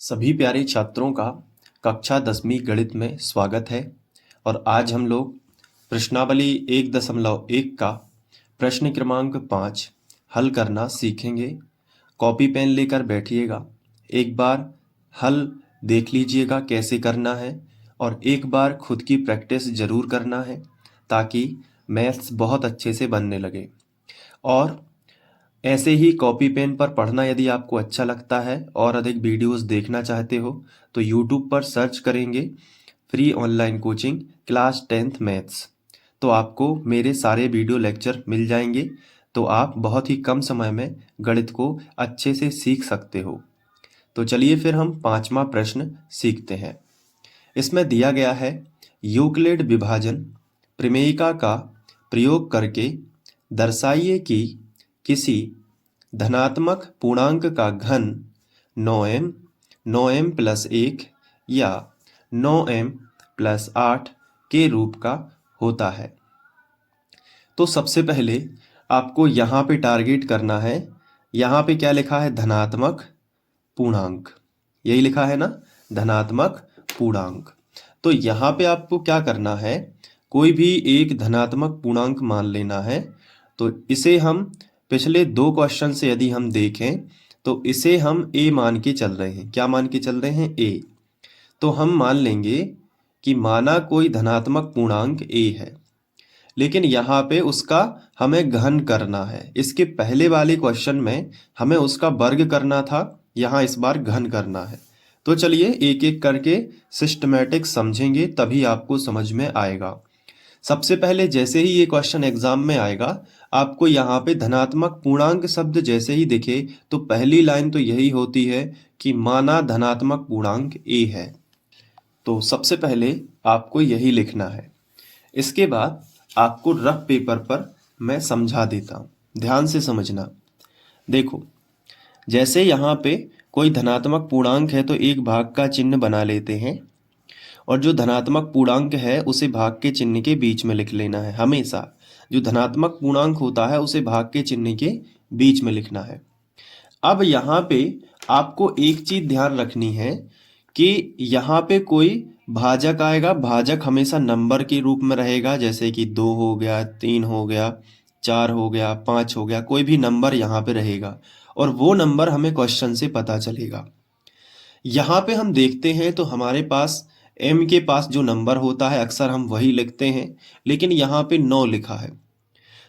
सभी प्यारे छात्रों का कक्षा 10वीं गणित में स्वागत है। और आज हम लोग प्रश्नावली 1.1 का प्रश्न क्रमांक 5 हल करना सीखेंगे। कॉपी पेन लेकर बैठिएगा, एक बार हल देख लीजिएगा कैसे करना है और एक बार खुद की प्रैक्टिस ज़रूर करना है ताकि मैथ्स बहुत अच्छे से बनने लगे। और ऐसे ही कॉपी पेन पर पढ़ना यदि आपको अच्छा लगता है और अधिक वीडियोस देखना चाहते हो तो यूट्यूब पर सर्च करेंगे free online coaching class 10th maths, तो आपको मेरे सारे वीडियो लेक्चर मिल जाएंगे। तो आप बहुत ही कम समय में गणित को अच्छे से सीख सकते हो। तो चलिए फिर हम 5वां प्रश्न सीखते हैं। इसमें दिया गया है यूक्लिड विभाजन प्रमेयिका का प्रयोग करके दर्शाइए कि किसी धनात्मक पूर्णांक का घन 9m, 9m + 1 या 9m + 8 के रूप का होता है। तो सबसे पहले आपको यहाँ पे टारगेट करना है। यहाँ पे क्या लिखा है? धनात्मक पूर्णांक, यही लिखा है ना, धनात्मक पूर्णांक। तो यहाँ पे आपको क्या करना है, कोई भी एक धनात्मक पूर्णांक मान लेना है। तो इसे हम पिछले 2 क्वेश्चन से यदि हम देखें तो इसे हम a मान के चल रहे हैं। क्या मान के चल रहे हैं? a। तो हम मान लेंगे कि माना कोई धनात्मक पूर्णांक a है, लेकिन यहाँ पे उसका हमें घन करना है। इसके पहले वाले क्वेश्चन में हमें उसका वर्ग करना था, यहाँ इस बार घन करना है। तो चलिए एक एक करके सिस्टमेटिक समझेंगे, तभी आपको समझ में आएगा। सबसे पहले जैसे ही ये क्वेश्चन एग्जाम में आएगा, आपको यहाँ पे धनात्मक पूर्णांक शब्द जैसे ही दिखे तो पहली लाइन तो यही होती है कि माना धनात्मक पूर्णांक a है। तो सबसे पहले आपको यही लिखना है। इसके बाद आपको रफ पेपर पर मैं समझा देता हूँ, ध्यान से समझना। देखो, जैसे यहाँ पे कोई धनात्मक पूर्णांक है तो एक भाग का चिन्ह बना लेते हैं और जो धनात्मक पूर्णांक है उसे भाग के चिन्ह के बीच में लिख लेना है। हमेशा जो धनात्मक पूर्णांक होता है उसे भाग के चिन्ह के बीच में लिखना है। अब यहाँ पे आपको एक चीज ध्यान रखनी है कि यहाँ पे कोई भाजक आएगा। भाजक हमेशा नंबर के रूप में रहेगा, जैसे कि 2 हो गया, 3 हो गया, 4 हो गया, 5 हो गया, कोई भी नंबर यहाँ पे रहेगा और वो नंबर हमें क्वेश्चन से पता चलेगा। यहाँ पे हम देखते हैं तो हमारे पास m के पास जो नंबर होता है अक्सर हम वही लिखते हैं, लेकिन यहाँ पे 9 लिखा है।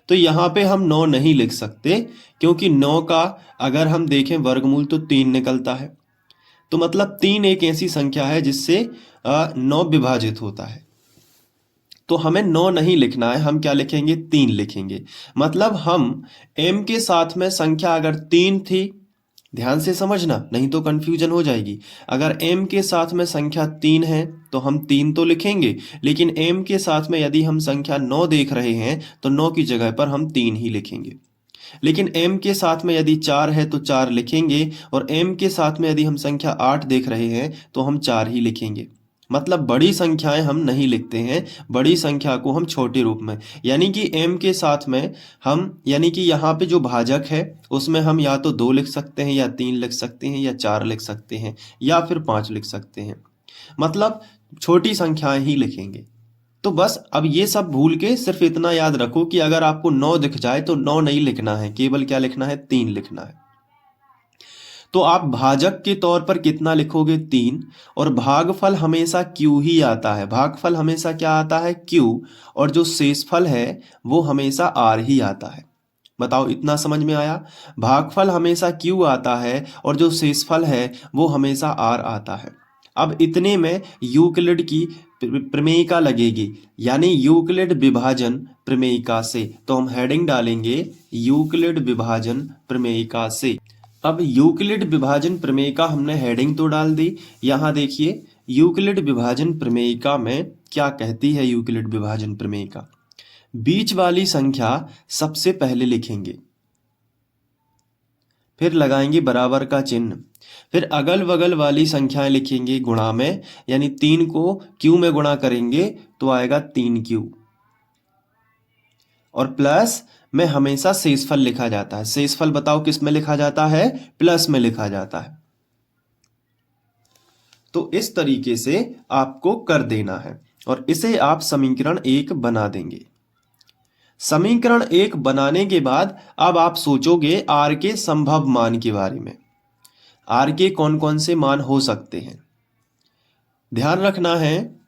तो यहाँ पे हम 9 नहीं लिख सकते, क्योंकि 9 का अगर हम देखें वर्गमूल तो 3 निकलता है। तो मतलब 3 एक ऐसी संख्या है जिससे 9 विभाजित होता है। तो हमें 9 नहीं लिखना है, हम क्या लिखेंगे? 3 लिखेंगे। मतलब हम m के साथ में संख्या अगर 3 थी, ध्यान से समझना नहीं तो कंफ्यूजन हो जाएगी। अगर m के साथ में संख्या 3 है तो हम 3 तो लिखेंगे, लेकिन m के साथ में यदि हम संख्या 9 देख रहे हैं तो 9 की जगह पर हम 3 ही लिखेंगे। लेकिन m के साथ में यदि 4 है तो 4 लिखेंगे, और m के साथ में यदि हम संख्या 8 देख रहे हैं तो हम 4 ही लिखेंगे। मतलब बड़ी संख्याएं हम नहीं लिखते हैं, बड़ी संख्या को हम छोटे रूप में, यानी कि m के साथ में हम, यानी कि यहाँ पे जो भाजक है उसमें हम या तो 2 लिख सकते हैं या 3 लिख सकते हैं या 4 लिख सकते हैं या फिर 5 लिख सकते हैं। मतलब छोटी संख्याएं ही लिखेंगे। तो बस अब ये सब भूल के सिर्फ इतना याद रखो कि अगर आपको 9 दिख जाए तो 9 नहीं लिखना है, केवल क्या लिखना है? 3 लिखना है। तो आप भाजक के तौर पर कितना लिखोगे? 3। और भागफल हमेशा q ही आता है। भागफल हमेशा क्या आता है? q। और जो शेषफल है वो हमेशा r ही आता है। बताओ, इतना समझ में आया? भागफल हमेशा q आता है और जो शेषफल है वो हमेशा r आता है। अब इतने में यूक्लिड की प्रमेयिका लगेगी, यानी यूक्लिड विभाजन प्रमेयिका से। तो हम हेडिंग डालेंगे यूक्लिड विभाजन प्रमेयिका से। अब यूक्लिड विभाजन प्रमेयिका हमने हेडिंग तो डाल दी। यहाँ देखिए यूक्लिड विभाजन प्रमेयिका में क्या कहती है। यूक्लिड विभाजन प्रमेयिका, बीच वाली संख्या सबसे पहले लिखेंगे, फिर लगाएंगे बराबर का चिन्ह, फिर अगल बगल वाली संख्याएं लिखेंगे गुणा में, यानी 3 को q में गुणा करेंगे तो आएगा 3q। और प्लस में हमेशा शेषफल लिखा जाता है। शेषफल बताओ किस में लिखा जाता है? प्लस में लिखा जाता है। तो इस तरीके से आपको कर देना है और इसे आप समीकरण 1 बना देंगे। समीकरण 1 बनाने के बाद अब आप सोचोगे आर के संभव मान के बारे में। आर के कौन कौन से मान हो सकते हैं। ध्यान रखना है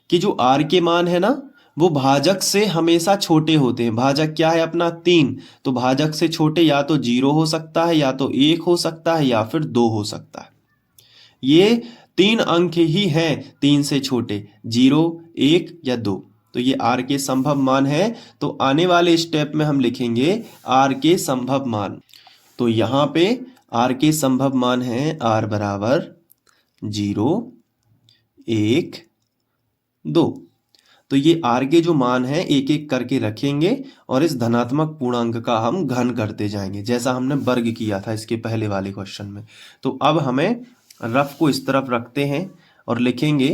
कि जो आर के मान है ना, वो भाजक से हमेशा छोटे होते हैं। भाजक क्या है अपना 3, तो भाजक से छोटे या तो 0 हो सकता है, या तो 1 हो सकता है, या फिर 2 हो सकता है। ये 3 अंक ही हैं 3 से छोटे, 0, 1 या 2। तो ये आर के संभव मान है। तो आने वाले स्टेप में हम लिखेंगे आर के संभव मान। तो यहाँ पे आर के संभव मान है आर बराबर 0, 1, 2। तो ये आर के जो मान है एक एक करके रखेंगे और इस धनात्मक पूर्णांक का हम घन करते जाएंगे, जैसा हमने वर्ग किया था इसके पहले वाले क्वेश्चन में। तो अब हमें रफ को इस तरफ रखते हैं और लिखेंगे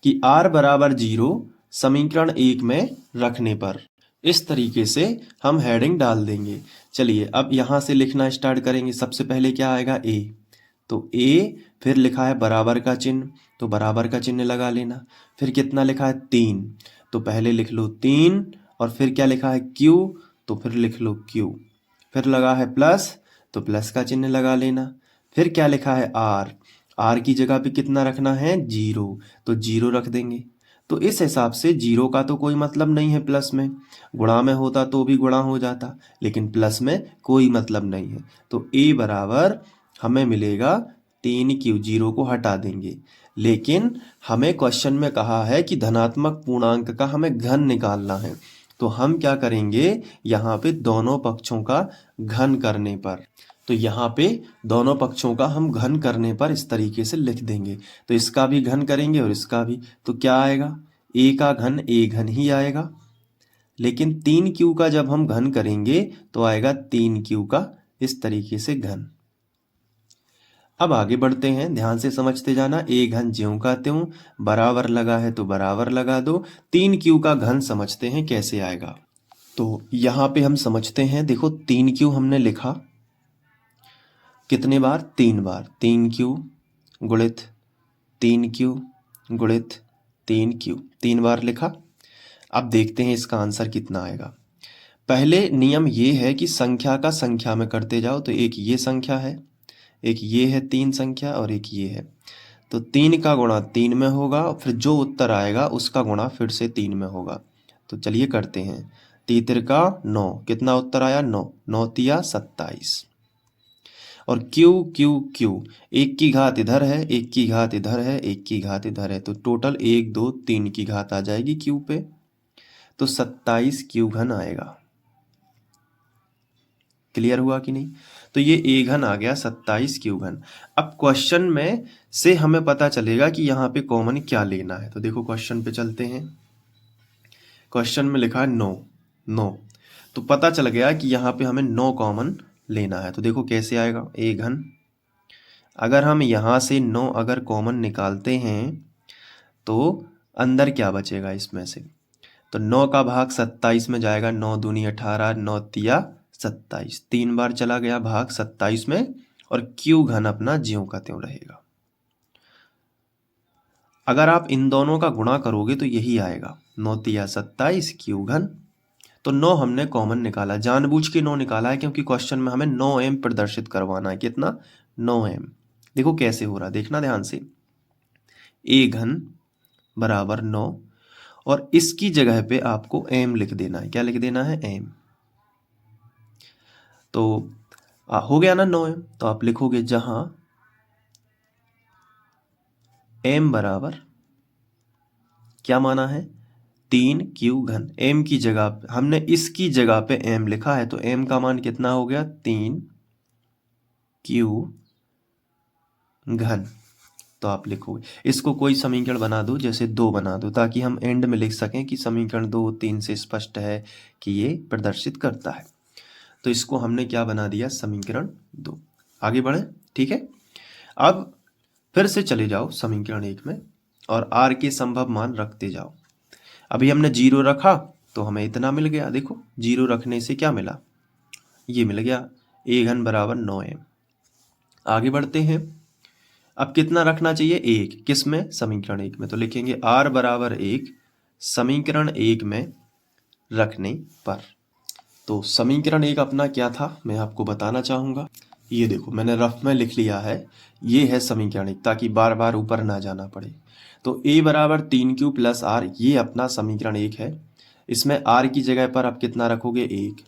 कि आर बराबर 0 समीकरण 1 में रखने पर। इस तरीके से हम हेडिंग डाल देंगे। चलिए अब यहाँ से लिखना स्टार्ट करेंगे। सबसे पहले क्या आएगा ए, तो ए, फिर लिखा है बराबर का चिन्ह, तो बराबर का चिन्ह लगा लेना। फिर कितना लिखा है 3, तो पहले लिख लो 3, और फिर क्या लिखा है क्यू, तो फिर लिख लो क्यू। फिर लगा है प्लस, तो प्लस का चिन्ह लगा लेना। फिर क्या लिखा है आर, आर की जगह पे कितना रखना है 0, तो 0 रख देंगे। तो इस हिसाब से 0 का तो कोई मतलब नहीं है प्लस में, गुणा में होता तो भी गुणा हो जाता, लेकिन प्लस में कोई मतलब नहीं है। तो ए बराबर हमें मिलेगा 3Q, 0 को हटा देंगे। लेकिन हमें क्वेश्चन में कहा है कि धनात्मक पूर्णांक का हमें घन निकालना है। तो हम क्या करेंगे, यहाँ पे दोनों पक्षों का घन करने पर, तो यहाँ पे दोनों पक्षों का हम घन करने पर इस तरीके से लिख देंगे। तो इसका भी घन करेंगे और इसका भी, तो क्या आएगा, ए का घन ए घन ही आएगा। लेकिन 3Q का जब हम घन करेंगे तो आएगा 3Q का इस तरीके से घन। अब आगे बढ़ते हैं, ध्यान से समझते जाना। ए घन ज्यों का त्यों, बराबर लगा है तो बराबर लगा दो। 3Q का घन समझते हैं कैसे आएगा। तो यहाँ पे हम समझते हैं, देखो 3Q हमने लिखा कितने बार, 3 बार। 3Q गुणित 3Q गुणित 3Q, 3 बार लिखा। अब देखते हैं इसका आंसर कितना आएगा। पहले नियम ये है कि संख्या का संख्या में करते जाओ। तो एक ये संख्या है, एक ये है 3 संख्या, और एक ये है। तो 3 का गुणा 3 में होगा, और फिर जो उत्तर आएगा उसका गुणा फिर से 3 में होगा। तो चलिए करते हैं। 3 का 9, कितना उत्तर आया 9, 9 तिया 27। और क्यू क्यू क्यू, 1 की घात इधर है, 1 की घात इधर है, 1 की घात इधर है, तो टोटल 1 2 3 की घात आ जाएगी क्यू पे। तो 27 क्यू घन आएगा। क्लियर हुआ कि नहीं। तो ये ए घन आ गया 27 क्यू घन। अब क्वेश्चन में से हमें पता चलेगा कि यहाँ पे कॉमन क्या लेना है। तो देखो क्वेश्चन पे चलते हैं। क्वेश्चन में लिखा है 9, 9, तो पता चल गया कि यहाँ पे हमें 9 कॉमन लेना है। तो देखो कैसे आएगा, ए घन, अगर हम यहाँ से 9 अगर कॉमन निकालते हैं तो अंदर क्या बचेगा इसमें से, तो 9 का भाग 27 में जाएगा, 9 दूनी 18, 9 तिया 27, 3 बार चला गया भाग 27 में, और क्यू घन अपना ज्यों का त्यों रहेगा। अगर आप इन दोनों का गुणा करोगे तो यही आएगा, 9 तिया 27 क्यू घन। तो 9 हमने कॉमन निकाला, जानबूझ के 9 निकाला है क्योंकि क्वेश्चन में हमें 9m प्रदर्शित करवाना है। कितना, 9m। देखो कैसे हो रहा है, देखना ध्यान से। ए घन बराबर 9, और इसकी जगह पे आपको m लिख देना है। क्या लिख देना है, m। तो हो गया ना 9m। तो आप लिखोगे जहां m बराबर क्या माना है, 3Q घन। m की जगह हमने इसकी जगह पे m लिखा है, तो m का मान कितना हो गया, 3Q घन। तो आप लिखोगे, इसको कोई समीकरण बना दो, जैसे 2 बना दो, ताकि हम एंड में लिख सकें कि समीकरण 2 3 से स्पष्ट है कि ये प्रदर्शित करता है। तो इसको हमने क्या बना दिया, समीकरण 2। आगे बढ़े, ठीक है। अब फिर से चले जाओ समीकरण 1 में और r के संभव मान रखते जाओ। अभी हमने 0 रखा तो हमें इतना मिल गया। देखो 0 रखने से क्या मिला, ये मिल गया, ए घन बराबर 9m। आगे बढ़ते हैं। अब कितना रखना चाहिए? 1। किस में? समीकरण 1 में। तो लिखेंगे r बराबर 1 समीकरण 1 में रखने पर। तो समीकरण 1 अपना क्या था मैं आपको बताना चाहूँगा। ये देखो मैंने रफ में लिख लिया है, ये है समीकरण 1, ताकि बार बार ऊपर ना जाना पड़े। तो a बराबर 3q प्लस r, ये अपना समीकरण 1 है। इसमें r की जगह पर आप कितना रखोगे? 1।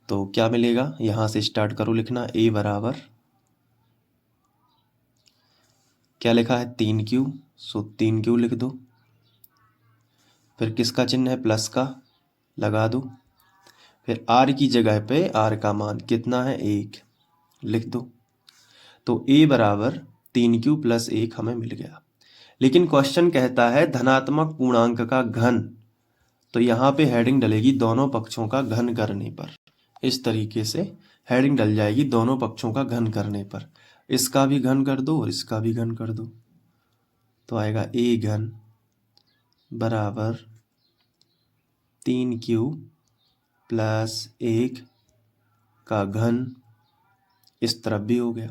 तो क्या मिलेगा? यहाँ से स्टार्ट करो लिखना। a बराबर क्या लिखा है? 3q, सो 3q लिख दो। फिर किसका चिन्ह है? प्लस का, लगा दो। फिर r की जगह पे r का मान कितना है? 1 लिख दो। तो a बराबर 3q प्लस 1 हमें मिल गया। लेकिन क्वेश्चन कहता है धनात्मक पूर्णांक का घन, तो यहाँ पे हेडिंग डलेगी दोनों पक्षों का घन करने पर। इस तरीके से हेडिंग डल जाएगी दोनों पक्षों का घन करने पर। इसका भी घन कर दो और इसका भी घन कर दो, तो आएगा a घन बराबर 3q प्लस 1 का घन। इस तरफ भी हो गया।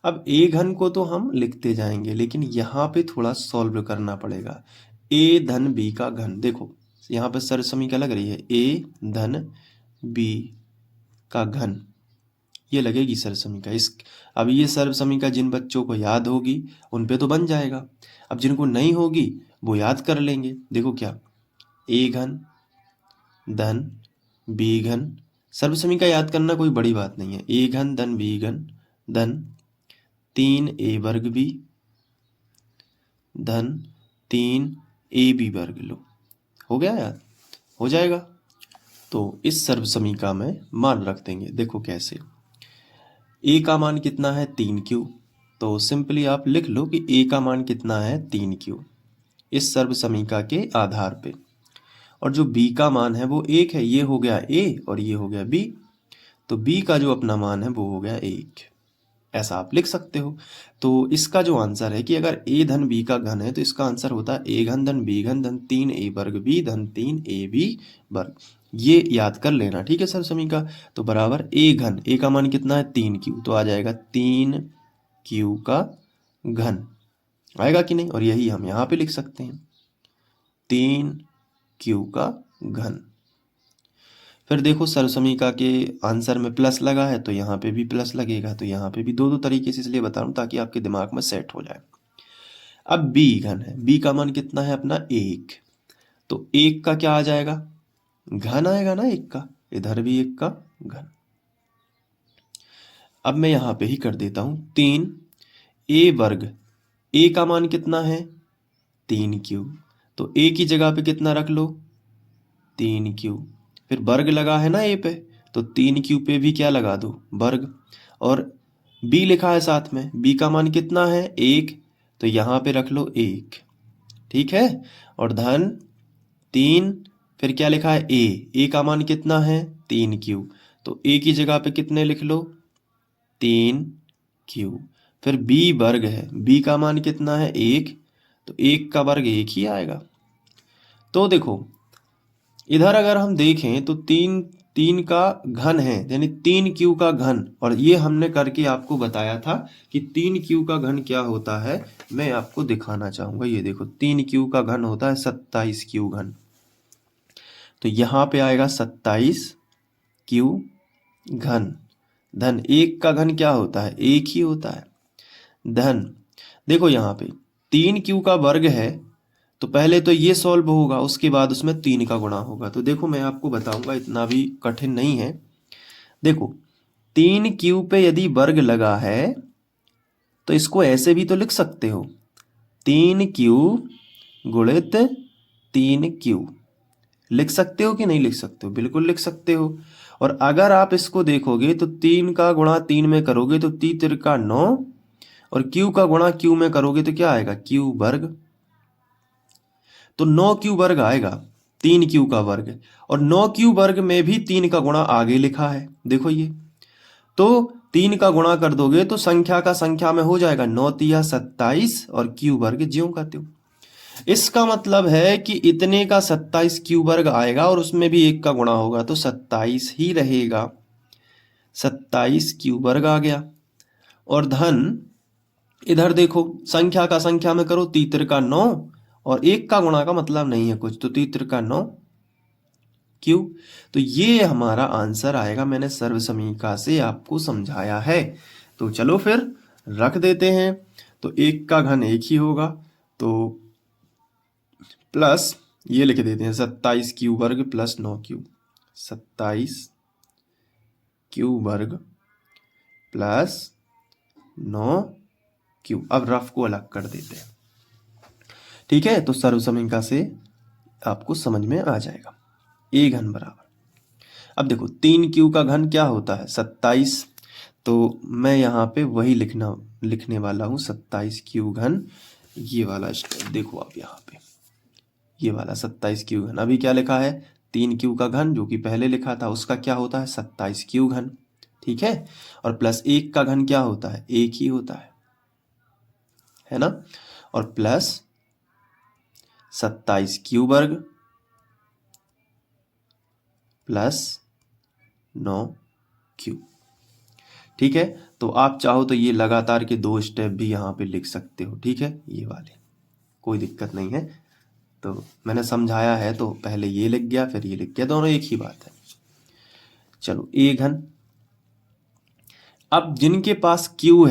अब a घन को तो हम लिखते जाएंगे, लेकिन यहाँ पे थोड़ा सॉल्व करना पड़ेगा। a धन b का घन, देखो यहाँ पे सर्व समीकरण लग रही है, a धन b का घन, ये लगेगी सर्व समीकरण। अब ये सर्व समीकरण जिन बच्चों को याद होगी उन पे तो बन जाएगा। अब जिनको नहीं होगी वो याद कर लेंगे। देखो क्या, a घन धन b घन, सर्व समीकरण याद करना कोई बड़ी बात नहीं है। a घन धन b घन धन 3a वर्ग b धन 3ab वर्ग। लो, हो गया याद? हो जाएगा। तो इस सर्व समीकरण में मान रख देंगे। देखो कैसे, a का मान कितना है? 3q। तो सिंपली आप लिख लो कि a का मान कितना है? 3q, इस सर्व समीकरण के आधार पे। और जो b का मान है वो 1 है, ये हो गया a और ये हो गया b। तो b का जो अपना मान है वो हो गया 1, ऐसा आप लिख सकते हो। तो इसका जो आंसर है कि अगर a धन b का घन है तो इसका आंसर होता है a घन धन b घन धन 3a वर्ग b धन 3ab वर्ग। ये याद कर लेना, ठीक है सर समीकरण। तो बराबर a घन, a का मान कितना है? 3q, तो आ जाएगा 3q का घन, आएगा कि नहीं? और यही हम यहाँ पे लिख सकते हैं, 3q का घन। फिर देखो सर्व समीकरण के आंसर में प्लस लगा है तो यहाँ पे भी प्लस लगेगा। तो यहाँ पे भी दो तरीके से इसलिए बता रहा हूँ ताकि आपके दिमाग में सेट हो जाए। अब b घन है, b का मान कितना है अपना? 1। तो 1 का क्या आ जाएगा? घन आएगा ना 1 का, इधर भी 1 का घन। अब मैं यहाँ पे ही कर देता हूँ 3a वर्ग, a का मान कितना है? 3q। तो a की जगह पे कितना रख लो? 3q। फिर वर्ग लगा है ना a पे, तो 3q पे भी क्या लगा दो? वर्ग। और b लिखा है साथ में, b का मान कितना है? 1, तो यहाँ पे रख लो 1, ठीक है। और धन 3, फिर क्या लिखा है? a का मान कितना है? 3q। तो a की जगह पे कितने लिख लो? 3q। फिर b वर्ग है, b का मान कितना है? 1, तो 1 का वर्ग 1 ही आएगा। तो देखो इधर अगर हम देखें तो 3 का घन है, यानी 3q का घन। और ये हमने करके आपको बताया था कि 3q का घन क्या होता है, मैं आपको दिखाना चाहूँगा। ये देखो 3q का घन होता है 27q घन। तो यहाँ पे आएगा 27q घन धन 1 का घन क्या होता है? 1 ही होता है धन। देखो यहाँ पे 3q का वर्ग है, तो पहले तो ये सॉल्व होगा, उसके बाद उसमें 3 का गुणा होगा। तो देखो मैं आपको बताऊंगा, इतना भी कठिन नहीं है। देखो 3q पे यदि वर्ग लगा है तो इसको ऐसे भी तो लिख सकते हो, 3q गुणित 3q। लिख सकते हो कि नहीं लिख सकते हो? बिल्कुल लिख सकते हो। और अगर आप इसको देखोगे तो 3 का गुणा 3 में करोगे तो 3 तिरका 9, और q का गुणा q में करोगे तो क्या आएगा? q वर्ग। तो 9q वर्ग आएगा, 3q का वर्ग। और 9q वर्ग में भी 3 का गुणा आगे लिखा है, देखो ये। तो 3 का गुणा कर दोगे तो संख्या का संख्या में हो जाएगा 9 तिया 27 और q वर्ग ज्यों का त्यों। इसका मतलब है कि इतने का 27q वर्ग आएगा और उसमें भी 1 का गुणा होगा, तो 27 ही रहेगा, 27q वर्ग आ गया। और धन इधर देखो, संख्या का संख्या में करो, तीतर का 9 और 1 का गुणा का मतलब नहीं है कुछ, तो तीतर का 9 क्यू। तो ये हमारा आंसर आएगा। मैंने सर्व समीका से आपको समझाया है। तो चलो फिर रख देते हैं। तो 1 का घन 1 ही होगा, तो प्लस ये लिख देते हैं 27 क्यू वर्ग प्लस 9 क्यू। 27 क्यू वर्ग प्लस 9 क्यू। अब रफ को अलग कर देते हैं, ठीक है। तो सर्व समीका से आपको समझ में आ जाएगा। ए घन बराबर, अब देखो 3 क्यू का घन क्या होता है 27, तो मैं यहाँ पे वही लिखने वाला हूँ 27 क्यू घन। ये वाला स्टेप देखो आप यहाँ पे, ये वाला 27 क्यू घन। अभी क्या लिखा है 3 क्यू का घन, जो कि पहले लिखा था, उसका क्या होता है 27 क्यू घन, ठीक है। और प्लस 1 का घन क्या होता है 1 ही होता है ना। और प्लस 27 क्यू वर्ग प्लस 9 क्यू, ठीक है। तो आप चाहो तो ये लगातार के 2 स्टेप भी यहाँ पे लिख सकते हो, ठीक है, ये वाले, कोई दिक्कत नहीं है। तो मैंने समझाया है, तो पहले ये लिख गया फिर ये लिख गया, दोनों एक ही बात है। चलो ए घन, अब जिनके पास क्यू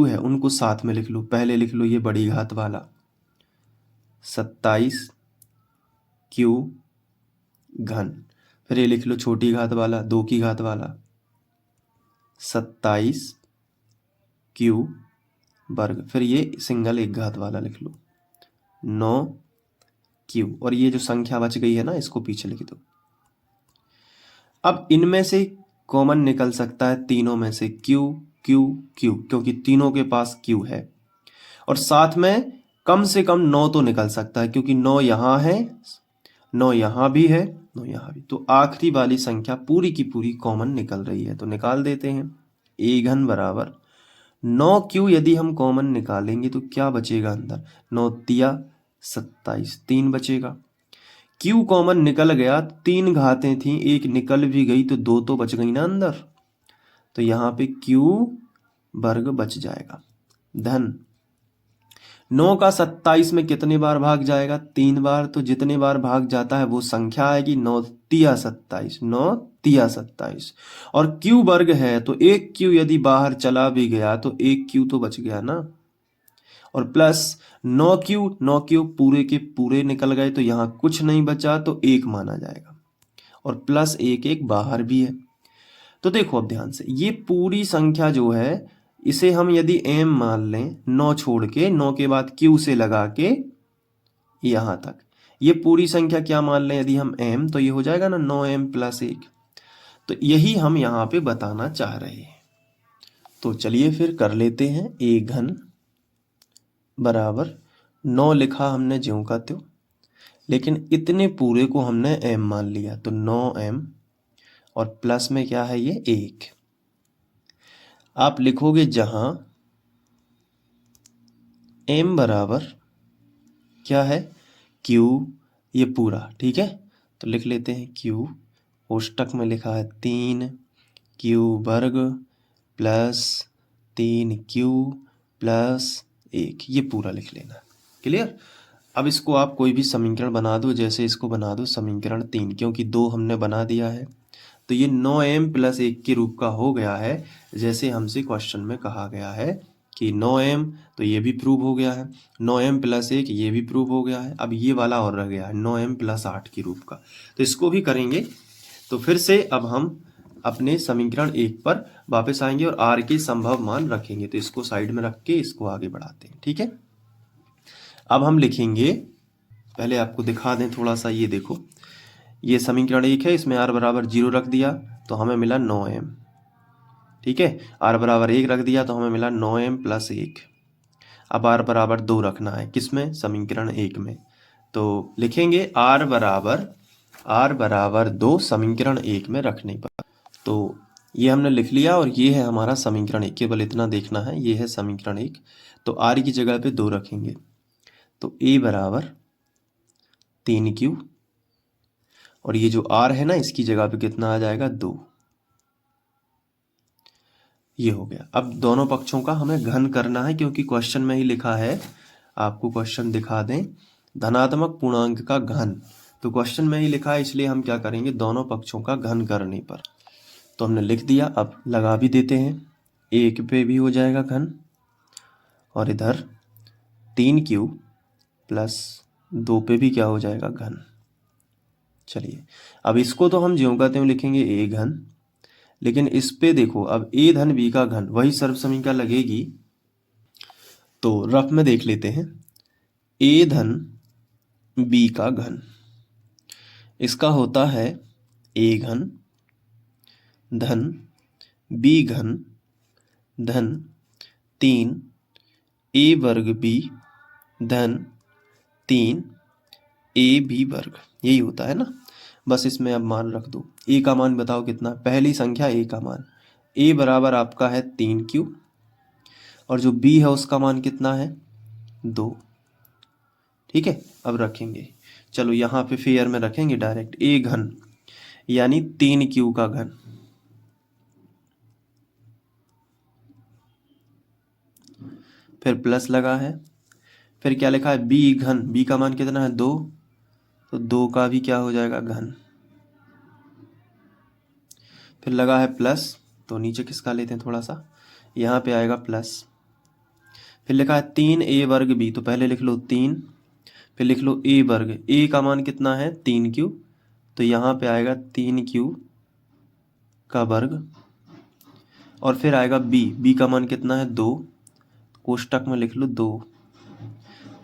है उनको साथ में लिख लो। पहले लिख लो ये बड़ी घात वाला 27 क्यू घन, फिर ये लिख लो छोटी घात वाला 2 की घात वाला 27 क्यू वर्ग, फिर ये सिंगल 1 घात वाला लिख लो 9 क्यू। और ये जो संख्या बच गई है ना, इसको पीछे लिख दो। अब इनमें से कॉमन निकल सकता है तीनों में से क्यू क्यू क्यू, क्योंकि तीनों के पास क्यू है। और साथ में कम से कम 9 तो निकल सकता है, क्योंकि 9 यहाँ है, 9 यहाँ भी है, 9 यहाँ भी। तो आखिरी वाली संख्या पूरी की पूरी कॉमन निकल रही है, तो निकाल देते हैं। ए घन बराबर 9 क्यू, यदि हम कॉमन निकालेंगे तो क्या बचेगा अंदर 9 तिया 27, 3 बचेगा। क्यू कॉमन निकल गया, 3 घातें थी, एक निकल भी गई, तो 2 तो बच गई ना अंदर। तो यहाँ पे क्यू वर्ग बच जाएगा। धन 9 का 27 में कितने बार भाग जाएगा 3 बार, तो जितने बार भाग जाता है वो संख्या आएगी 9 तिया 27, 9 तिया 27। और क्यू वर्ग है तो एक क्यू यदि बाहर चला भी गया तो एक क्यू तो बच गया ना। और प्लस 9 क्यू पूरे के पूरे निकल गए, तो यहाँ कुछ नहीं बचा, तो 1 माना जाएगा। और प्लस 1 बाहर भी है। तो देखो अब ध्यान से, ये पूरी संख्या जो है, इसे हम यदि m मान लें, 9 छोड़ के, 9 के बाद q से लगा के यहाँ तक, ये पूरी संख्या क्या मान लें यदि हम m, तो ये हो जाएगा ना 9m प्लस 1। तो यही हम यहाँ पे बताना चाह रहे हैं। तो चलिए फिर कर लेते हैं। a घन बराबर 9 लिखा हमने ज्यों का त्यों, लेकिन इतने पूरे को हमने m मान लिया, तो 9m और प्लस में क्या है ये 1। आप लिखोगे जहां m बराबर क्या है q, ये पूरा, ठीक है। तो लिख लेते हैं q, कोष्टक में लिखा है 3 q वर्ग प्लस 3 q प्लस 1, ये पूरा लिख लेना। क्लियर। अब इसको आप कोई भी समीकरण बना दो, जैसे इसको बना दो समीकरण 3, क्योंकि 2 हमने बना दिया है, तो ये 9m प्लस 1 के रूप का हो गया है, जैसे हमसे क्वेश्चन में कहा गया है कि 9m, तो ये भी प्रूव हो गया है, 9m प्लस 1 ये भी प्रूव हो गया है। अब ये वाला और रह गया है 9m प्लस 8 के रूप का, तो इसको भी करेंगे। तो फिर से अब हम अपने समीकरण 1 पर वापस आएंगे और r के संभव मान रखेंगे। तो इसको साइड में रख के इसको आगे बढ़ाते हैं, ठीक है। अब हम लिखेंगे, पहले आपको दिखा दें थोड़ा सा, ये देखो, ये समीकरण 1 है, इसमें r बराबर 0 रख दिया तो हमें मिला 9m, ठीक है। r बराबर 1 रख दिया तो हमें मिला 9m प्लस 1। अब r बराबर 2 रखना है, किसमें समीकरण 1 में, तो लिखेंगे r बराबर 2 समीकरण 1 में रखने पर। तो ये हमने लिख लिया और ये है हमारा समीकरण 1, केवल इतना देखना है, ये है समीकरण 1। तो r की जगह पे 2 रखेंगे, तो a बराबर 3q, और ये जो r है ना, इसकी जगह पे कितना आ जाएगा 2। ये हो गया। अब दोनों पक्षों का हमें घन करना है, क्योंकि क्वेश्चन में ही लिखा है, आपको क्वेश्चन दिखा दें, धनात्मक पूर्णांक का घन। तो क्वेश्चन में ही लिखा है, इसलिए हम क्या करेंगे, दोनों पक्षों का घन करने पर। तो हमने लिख दिया, अब लगा भी देते हैं। 1 पे भी हो जाएगा घन, और इधर 3q प्लस 2 पे भी क्या हो जाएगा, घन। चलिए, अब इसको तो हम ज्यों का त्यों लिखेंगे a घन, लेकिन इस पे देखो, अब a धन b का घन, वही सर्व समीकरण लगेगी। तो रफ में देख लेते हैं, a धन b का घन, इसका होता है a घन धन b घन धन 3 a वर्ग b धन 3 a b वर्ग, यही होता है ना। बस इसमें अब मान रख दो। a का मान बताओ कितना, पहली संख्या a का मान, a बराबर आपका है 3q, और जो b है उसका मान कितना है, 2। ठीक है, अब रखेंगे, चलो यहाँ पे फेयर में रखेंगे डायरेक्ट, a घन यानी 3q का घन, फिर प्लस लगा है, फिर क्या लिखा है, b घन, b का मान कितना है, 2, तो 2 का भी क्या हो जाएगा, घन, फिर लगा है प्लस, तो नीचे किसका लेते हैं थोड़ा सा, यहाँ पे आएगा प्लस, फिर लिखा है 3a वर्ग b, तो पहले लिख लो 3, फिर लिख लो a वर्ग, a का मान कितना है, 3q, तो यहाँ पे आएगा 3q का वर्ग, और फिर आएगा b का मान कितना है, 2, कोष्टक में लिख लो 2,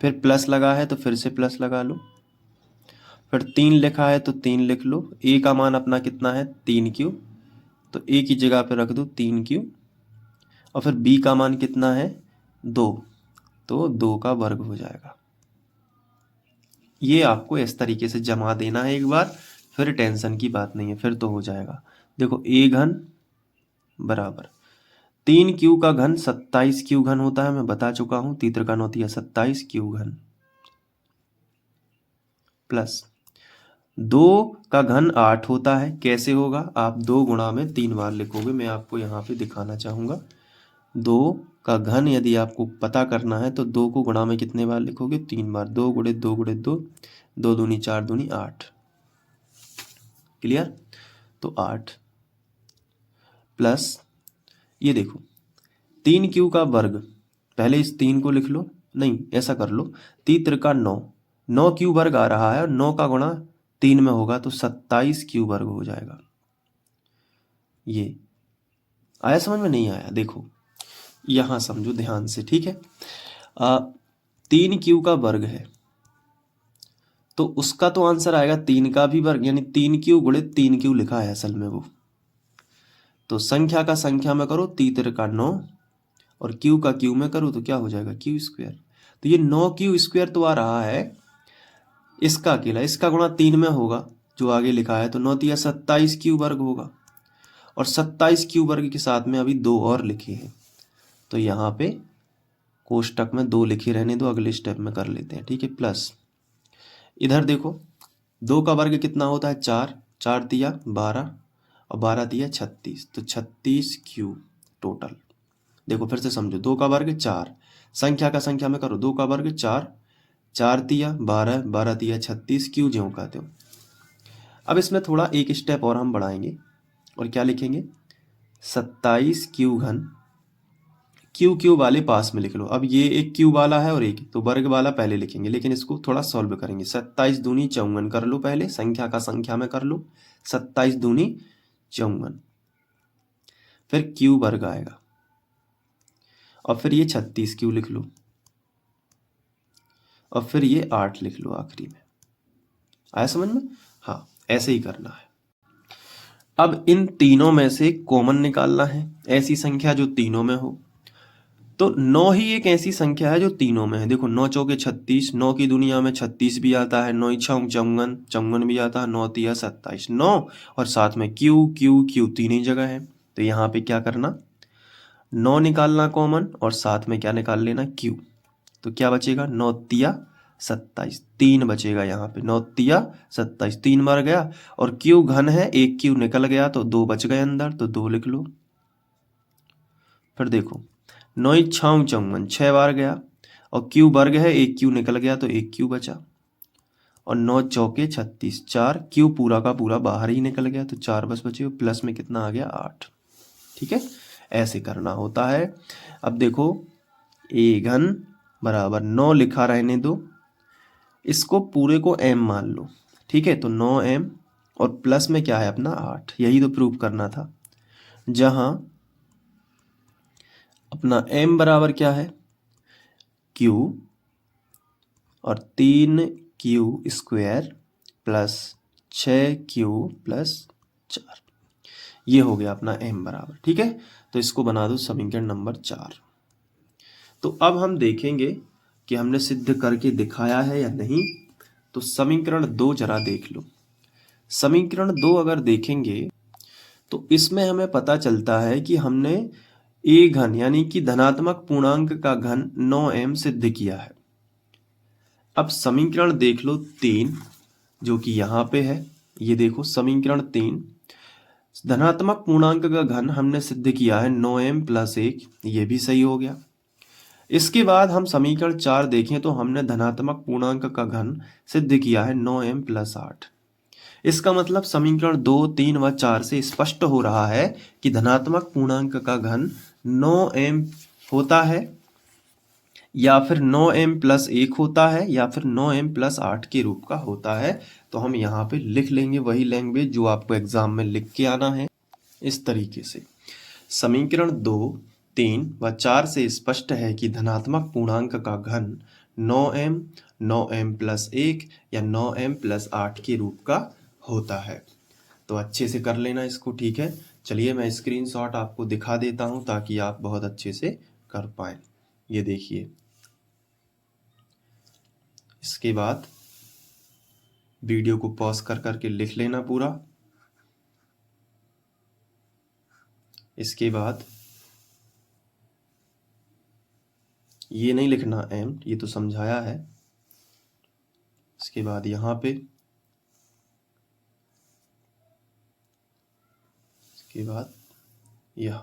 फिर प्लस लगा है तो फिर से प्लस लगा लो, फिर 3 लिखा है तो 3 लिख लो, a का मान अपना कितना है, 3q, तो a की जगह पे रख दो 3q, और फिर b का मान कितना है, 2, तो 2 का वर्ग हो जाएगा। ये आपको इस तरीके से जमा देना है एक बार, फिर टेंशन की बात नहीं है, फिर तो हो जाएगा। देखो a घन बराबर 3q का घन 27q घन होता है, मैं बता चुका हूं, तीतर का नौतिया 27q घन, प्लस 2 का घन 8 होता है। कैसे होगा, आप 2 गुणा में 3 बार लिखोगे, मैं आपको यहाँ पे दिखाना चाहूँगा। 2 का घन यदि आपको पता करना है तो 2 को गुणा में कितने बार लिखोगे, 3 बार, 2 गुणे 2 गुणे 2, 2 दूनी 4 दूनी 8, क्लियर। तो 8 प्लस ये देखो 3q का वर्ग, पहले इस 3 को लिख लो, नहीं ऐसा कर लो, 3 त्रिका 9, 9q वर्ग आ रहा है, और 9 का गुणा 3 में होगा तो 27q वर्ग हो जाएगा। ये आया समझ में, नहीं आया, देखो यहां समझो ध्यान से, ठीक है। 3q का वर्ग है तो उसका तो आंसर आएगा 3 का भी वर्ग, यानी 3q गुणे 3q लिखा है असल में वो। तो संख्या का संख्या में करो, 3 त्रिका 9, और q का q में करो तो क्या हो जाएगा, q स्क्वायर। तो ये 9q स्क्वायर तो आ रहा है, इसका अकेला, इसका गुणा 3 में होगा जो आगे लिखा है, तो 9 तिया 27q वर्ग होगा, और 27q वर्ग के साथ में अभी 2 और लिखे हैं, तो यहाँ पे कोष्टक में 2 लिखे रहने दो, अगले स्टेप में कर लेते हैं, ठीक है। प्लस इधर देखो 2 का वर्ग कितना होता है, 4, 4 तिया 12, और 12 तिया 36, तो 36q टोटल। देखो फिर से समझो, 2 का वर्ग 4, संख्या का संख्या में करो, 2 का वर्ग 4, 4 तिया 12, 12 तिया 36, q ज्यों कहते हो। अब इसमें थोड़ा एक स्टेप और हम बढ़ाएंगे, और क्या लिखेंगे, 27q घन, q वाले पास में लिख लो। अब ये एक q वाला है और एक, तो वर्ग वाला पहले लिखेंगे, लेकिन इसको थोड़ा सॉल्व करेंगे। 27 दूनी 54 कर लो, पहले संख्या का संख्या में कर लो, 27 दूनी 54, फिर q वर्ग आएगा, और फिर ये 36q लिख लो, और फिर ये 8 लिख लो आखिरी में। आया समझ में, हाँ ऐसे ही करना है। अब इन तीनों में से कॉमन निकालना है, ऐसी संख्या जो तीनों में हो। तो 9 ही एक ऐसी संख्या है जो तीनों में है। देखो 9 चौके 36, 9 की दुनिया में 36 भी आता है, 9 छौं 54, 54 भी आता है, 9 तिया 27, 9 और साथ में q तीन ही जगह है। तो यहाँ पे क्या करना, 9 निकालना कॉमन, और साथ में क्या निकाल लेना, q। तो क्या बचेगा, 9 तिया 27, 3 बचेगा यहाँ पे, 9 तिया 27, 3 बार गया, और q घन है, एक q निकल गया तो 2 बच गए अंदर, तो 2 लिख लो। फिर देखो 9 6 54, 6 बार गया और क्यू वर्ग है, एक क्यू निकल गया तो एक क्यू बचा, और 9 चौके 36, 4 क्यू पूरा का पूरा बाहर ही निकल गया तो 4 बस बचे, प्लस में कितना आ गया 8। ठीक है, ऐसे करना होता है। अब देखो ए घन बराबर 9 लिखा रहने दो, इसको पूरे को m मान लो। ठीक है, तो 9m और प्लस में क्या है अपना 8, यही तो प्रूव करना था। जहां अपना m बराबर क्या है q और 3q square plus 6q plus 4, ये हो गया अपना m बराबर। ठीक है, तो इसको बना दो समीकरण नंबर 4। तो अब हम देखेंगे कि हमने सिद्ध करके दिखाया है या नहीं। तो समीकरण 2 जरा देख लो। समीकरण 2 अगर देखेंगे तो इसमें हमें पता चलता है कि हमने ए घन यानी कि धनात्मक पूर्णांक का घन 9m सिद्ध किया है। अब समीकरण देख लो 3 जो कि यहाँ पे है, ये देखो समीकरण 3 धनात्मक पूर्णांक का घन हमने सिद्ध किया है 9m प्लस 1, ये भी सही हो गया। इसके बाद हम समीकरण 4 देखें तो हमने धनात्मक पूर्णांक का घन सिद्ध किया है 9m प्लस 8। इसका मतलब समीकरण 2, 3 व 4 से स्पष्ट हो रहा है कि धनात्मक पूर्णांक का घन 9m होता है, या फिर 9m प्लस 1 होता है, या फिर 9m प्लस 8 के रूप का होता है। तो हम यहाँ पे लिख लेंगे वही लैंग्वेज जो आपको एग्जाम में लिख के आना है, इस तरीके से। समीकरण 2, 3 व 4 से स्पष्ट है कि धनात्मक पूर्णांक का घन 9m, 9m प्लस 1 या 9m प्लस 8 के रूप का होता है। तो अच्छे से कर लेना इसको। ठीक है, चलिए मैं स्क्रीनशॉट आपको दिखा देता हूं ताकि आप बहुत अच्छे से कर पाए। ये देखिए, इसके बाद वीडियो को पॉज कर करके लिख लेना पूरा। इसके बाद ये नहीं लिखना m, ये तो समझाया है। इसके बाद यहाँ पे, इसके बाद यह।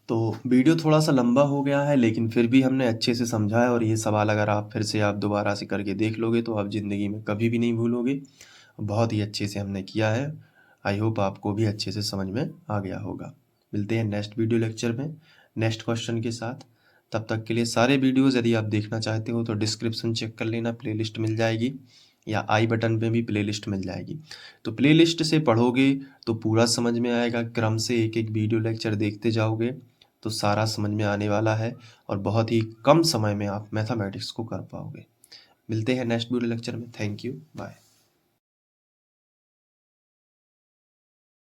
तो वीडियो थोड़ा सा लंबा हो गया है, लेकिन फिर भी हमने अच्छे से समझा है, और ये सवाल अगर आप फिर से आप दोबारा से करके देख लोगे तो आप ज़िंदगी में कभी भी नहीं भूलोगे। बहुत ही अच्छे से हमने किया है। आई होप आपको भी अच्छे से समझ में आ गया होगा। मिलते हैं नेक्स्ट वीडियो लेक्चर में नेक्स्ट क्वेश्चन के साथ। तब तक के लिए सारे वीडियोज़ यदि आप देखना चाहते हो तो डिस्क्रिप्शन चेक कर लेना, प्लेलिस्ट मिल जाएगी, या आई बटन पे भी प्लेलिस्ट मिल जाएगी। तो प्लेलिस्ट से पढ़ोगे तो पूरा समझ में आएगा, क्रम से एक एक वीडियो लेक्चर देखते जाओगे तो सारा समझ में आने वाला है, और बहुत ही कम समय में आप मैथमेटिक्स को कर पाओगे। मिलते हैं नेक्स्ट वीडियो लेक्चर में। Thank you, bye.